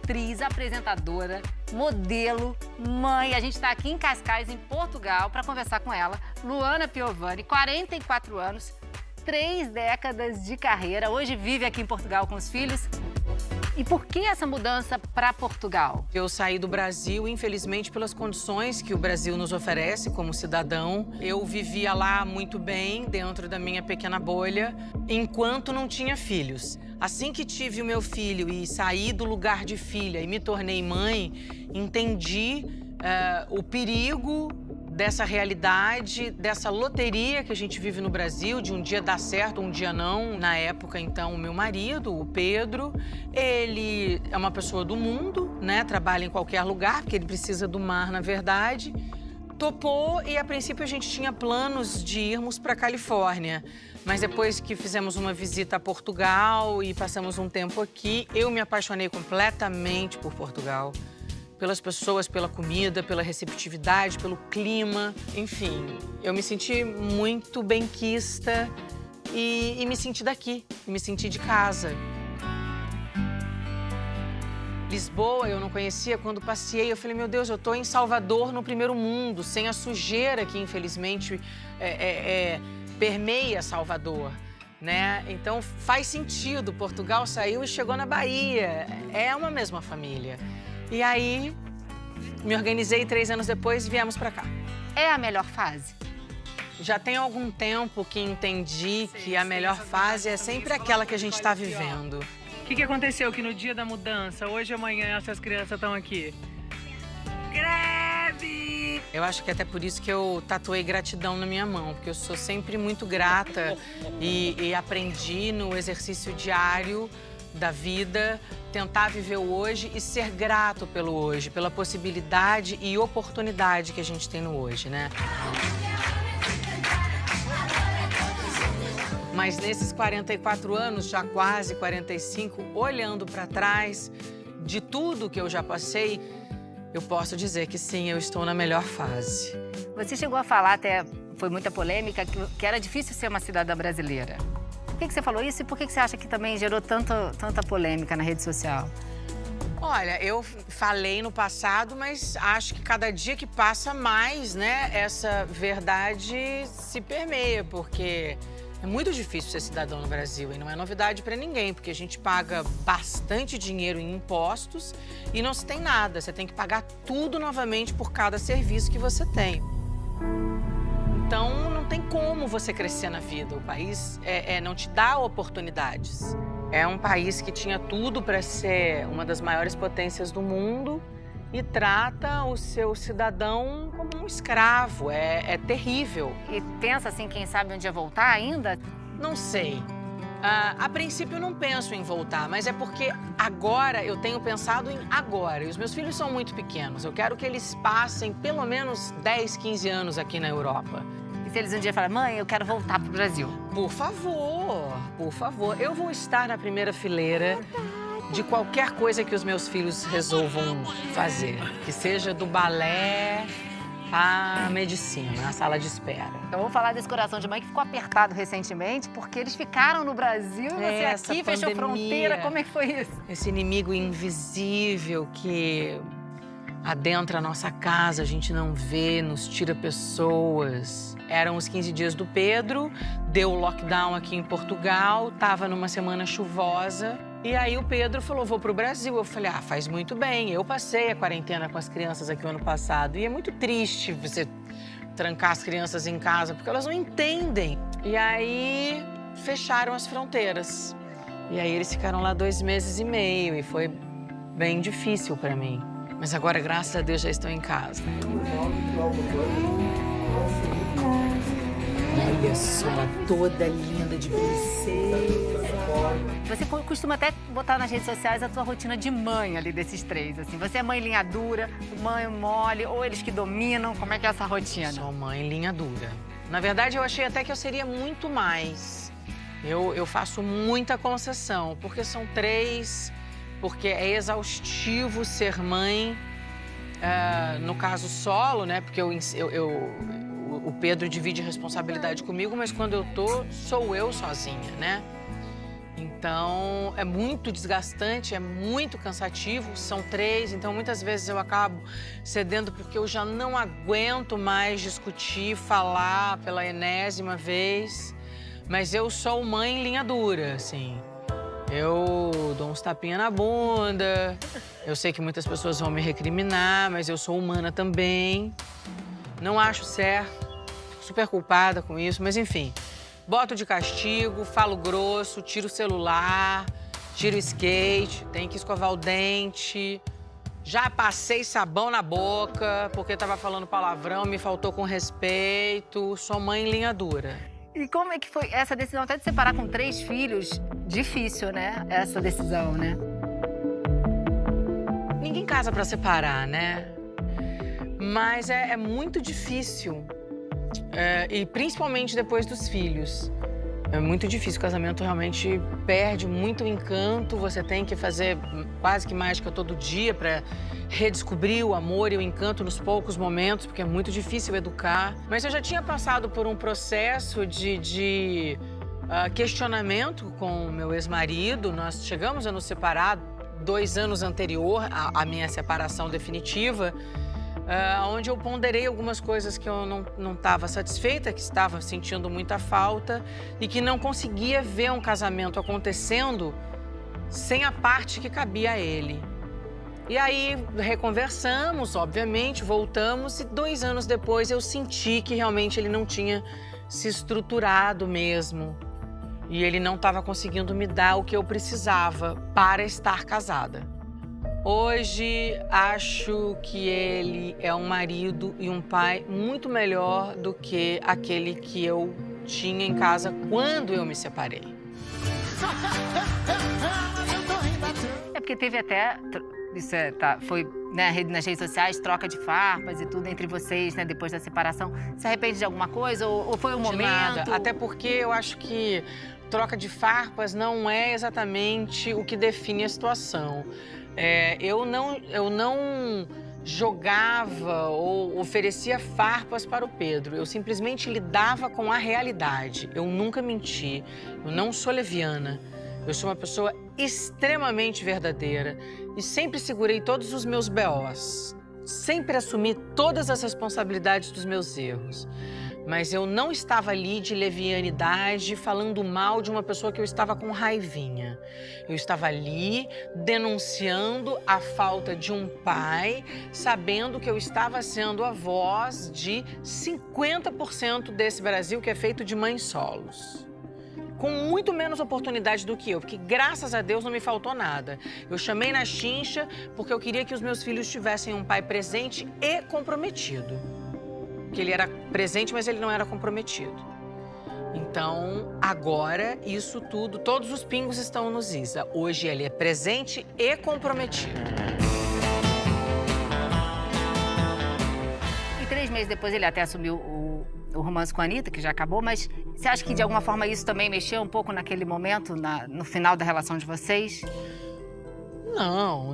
atriz, apresentadora, modelo, mãe. A gente está aqui em Cascais, em Portugal, para conversar com ela. Luana Piovani, 44 anos, 3 décadas de carreira. Hoje vive aqui em Portugal com os filhos. E por que essa mudança para Portugal? Eu saí do Brasil, infelizmente, pelas condições que o Brasil nos oferece como cidadão. Eu vivia lá muito bem, dentro da minha pequena bolha, enquanto não tinha filhos. Assim que tive o meu filho e saí do lugar de filha e me tornei mãe, entendi o perigo dessa realidade, dessa loteria que a gente vive no Brasil, de um dia dar certo, um dia não. Na época, então, o meu marido, o Pedro, ele é uma pessoa do mundo, né? Trabalha em qualquer lugar, porque ele precisa do mar, na verdade. Topou e, a princípio, a gente tinha planos de irmos para a Califórnia. Mas depois que fizemos uma visita a Portugal e passamos um tempo aqui, eu me apaixonei completamente por Portugal. Pelas pessoas, pela comida, pela receptividade, pelo clima, enfim. Eu me senti muito benquista e me senti daqui, me senti de casa. Lisboa eu não conhecia, quando passei eu falei, meu Deus, eu tô em Salvador, no primeiro mundo, sem a sujeira que infelizmente permeia Salvador, né? Então faz sentido, Portugal saiu e chegou na Bahia, é uma mesma família. E aí, me organizei 3 anos depois e viemos pra cá. É a melhor fase? Já tem algum tempo que entendi que a melhor fase é sempre aquela que a gente está vivendo. O que aconteceu que no dia da mudança, hoje e amanhã, essas crianças estão aqui? Greve! Eu acho que é até por isso que eu tatuei gratidão na minha mão, porque eu sou sempre muito grata e aprendi no exercício diário da vida, tentar viver o hoje e ser grato pelo hoje, pela possibilidade e oportunidade que a gente tem no hoje, né? Mas nesses 44 anos, já quase 45, olhando para trás de tudo que eu já passei, eu posso dizer que sim, eu estou na melhor fase. Você chegou a falar, até foi muita polêmica, que era difícil ser uma cidadã brasileira. Por que você falou isso e por que você acha que também gerou tanta polêmica na rede social? Olha, eu falei no passado, mas acho que cada dia que passa mais, né, essa verdade se permeia, porque é muito difícil ser cidadão no Brasil e não é novidade para ninguém, porque a gente paga bastante dinheiro em impostos e não se tem nada. Você tem que pagar tudo novamente por cada serviço que você tem. Então, não tem como você crescer na vida. O país não te dá oportunidades. É um país que tinha tudo para ser uma das maiores potências do mundo e trata o seu cidadão como um escravo. É terrível. E pensa assim, quem sabe um dia voltar ainda? Não sei. A princípio, eu não penso em voltar, mas é porque agora eu tenho pensado em agora. E os meus filhos são muito pequenos. Eu quero que eles passem pelo menos 10, 15 anos aqui na Europa. E se eles um dia falarem, mãe, eu quero voltar pro Brasil? Por favor, por favor. Eu vou estar na primeira fileira de qualquer coisa que os meus filhos resolvam fazer. Que seja do balé à medicina, à sala de espera. Então, vamos falar desse coração de mãe que ficou apertado recentemente, porque eles ficaram no Brasil e você Essa aqui fechou fronteira. Como é que foi isso? Esse inimigo invisível que adentra a nossa casa, a gente não vê, nos tira pessoas. Eram os 15 dias do Pedro, deu lockdown aqui em Portugal, estava numa semana chuvosa. E aí o Pedro falou, vou pro Brasil. Eu falei, faz muito bem. Eu passei a quarentena com as crianças aqui o ano passado. E é muito triste você trancar as crianças em casa, porque elas não entendem. E aí fecharam as fronteiras. E aí eles ficaram lá 2 meses e meio e foi bem difícil para mim. Mas agora, graças a Deus, já estão em casa. Olha só, toda linda de princesa. Você costuma até botar nas redes sociais a tua rotina de mãe ali desses 3, assim. Você é mãe linha dura, mãe mole, ou eles que dominam? Como é que é essa rotina? Sou mãe linha dura. Na verdade, eu achei até que eu seria muito mais. Eu faço muita concessão, porque são 3, porque é exaustivo ser mãe, no caso solo, né? Porque o Pedro divide responsabilidade comigo, mas quando eu tô, sou eu sozinha, né? Então, é muito desgastante, é muito cansativo, são 3, então muitas vezes eu acabo cedendo porque eu já não aguento mais discutir, falar pela enésima vez. Mas eu sou mãe em linha dura, assim. Eu dou uns tapinhas na bunda, eu sei que muitas pessoas vão me recriminar, mas eu sou humana também. Não acho certo, fico super culpada com isso, mas enfim. Boto de castigo, falo grosso, tiro o celular, tiro o skate, tenho que escovar o dente. Já passei sabão na boca porque tava falando palavrão, me faltou com respeito. Sou mãe em linha dura. E como é que foi essa decisão até de separar com 3 filhos? Difícil, né? Essa decisão, né? Ninguém casa pra separar, né? Mas é muito difícil. E principalmente depois dos filhos. É muito difícil, o casamento realmente perde muito o encanto, você tem que fazer quase que mágica todo dia para redescobrir o amor e o encanto nos poucos momentos, porque é muito difícil educar. Mas eu já tinha passado por um processo de questionamento com o meu ex-marido, nós chegamos a nos separar 2 anos anterior à minha separação definitiva, onde eu ponderei algumas coisas que eu não estava satisfeita, que estava sentindo muita falta e que não conseguia ver um casamento acontecendo sem a parte que cabia a ele. E aí reconversamos, obviamente, voltamos e 2 anos depois eu senti que realmente ele não tinha se estruturado mesmo e ele não estava conseguindo me dar o que eu precisava para estar casada. Hoje, acho que ele é um marido e um pai muito melhor do que aquele que eu tinha em casa quando eu me separei. É porque teve até, foi né, nas redes sociais, troca de farpas e tudo entre vocês, né, depois da separação. Se arrepende de alguma coisa ou foi um momento? Nada, até porque eu acho que troca de farpas não é exatamente o que define a situação. Eu não jogava ou oferecia farpas para o Pedro. Eu simplesmente lidava com a realidade. Eu nunca menti. Eu não sou leviana. Eu sou uma pessoa extremamente verdadeira e sempre segurei todos os meus BOs. Sempre assumi todas as responsabilidades dos meus erros. Mas eu não estava ali de levianidade, falando mal de uma pessoa que eu estava com raivinha. Eu estava ali denunciando a falta de um pai, sabendo que eu estava sendo a voz de 50% desse Brasil que é feito de mães solos. Com muito menos oportunidade do que eu, porque graças a Deus não me faltou nada. Eu chamei na chincha porque eu queria que os meus filhos tivessem um pai presente e comprometido. Que ele era presente, mas ele não era comprometido. Então, agora, isso tudo, todos os pingos estão nos is. Hoje ele é presente e comprometido. E 3 meses depois ele até assumiu o romance com a Anitta, que já acabou, mas você acha que de alguma forma isso também mexeu um pouco naquele momento, no final da relação de vocês?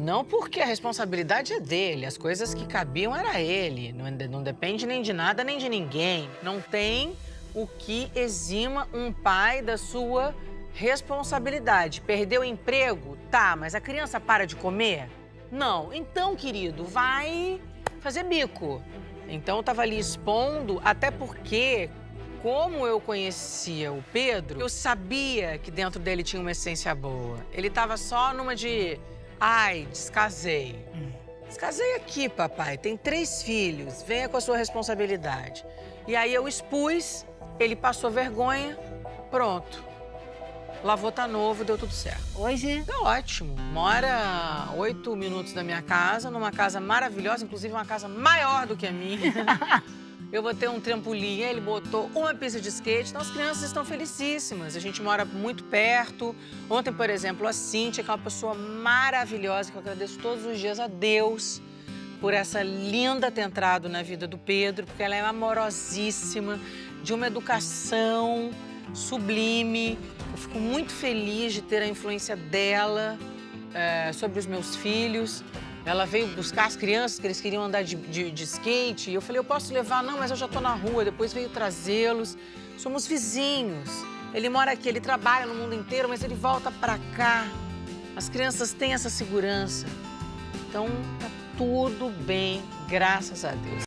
Não porque a responsabilidade é dele. As coisas que cabiam era ele. Não depende nem de nada, nem de ninguém. Não tem o que exima um pai da sua responsabilidade. Perdeu o emprego? Tá, mas a criança para de comer? Não. Então, querido, vai fazer bico. Então, eu tava ali expondo, até porque, como eu conhecia o Pedro, eu sabia que dentro dele tinha uma essência boa. Ele tava só numa de... Ai, descasei. Descasei aqui, papai. Tem 3 filhos. Venha com a sua responsabilidade. E aí eu expus, ele passou vergonha, pronto. Lavou, tá novo, deu tudo certo. Hoje? Tá ótimo. Mora a 8 minutos da minha casa, numa casa maravilhosa, inclusive uma casa maior do que a minha. Eu botei um trampolim, ele botou uma pista de skate, então as crianças estão felicíssimas. A gente mora muito perto. Ontem, por exemplo, a Cíntia, que é uma pessoa maravilhosa, que eu agradeço todos os dias a Deus por essa linda ter entrado na vida do Pedro, porque ela é amorosíssima, de uma educação sublime. Eu fico muito feliz de ter a influência dela sobre os meus filhos. Ela veio buscar as crianças, que eles queriam andar de skate. E eu falei, eu posso levar? Não, mas eu já tô na rua. Depois veio trazê-los. Somos vizinhos. Ele mora aqui, ele trabalha no mundo inteiro, mas ele volta pra cá. As crianças têm essa segurança. Então, tá tudo bem, graças a Deus.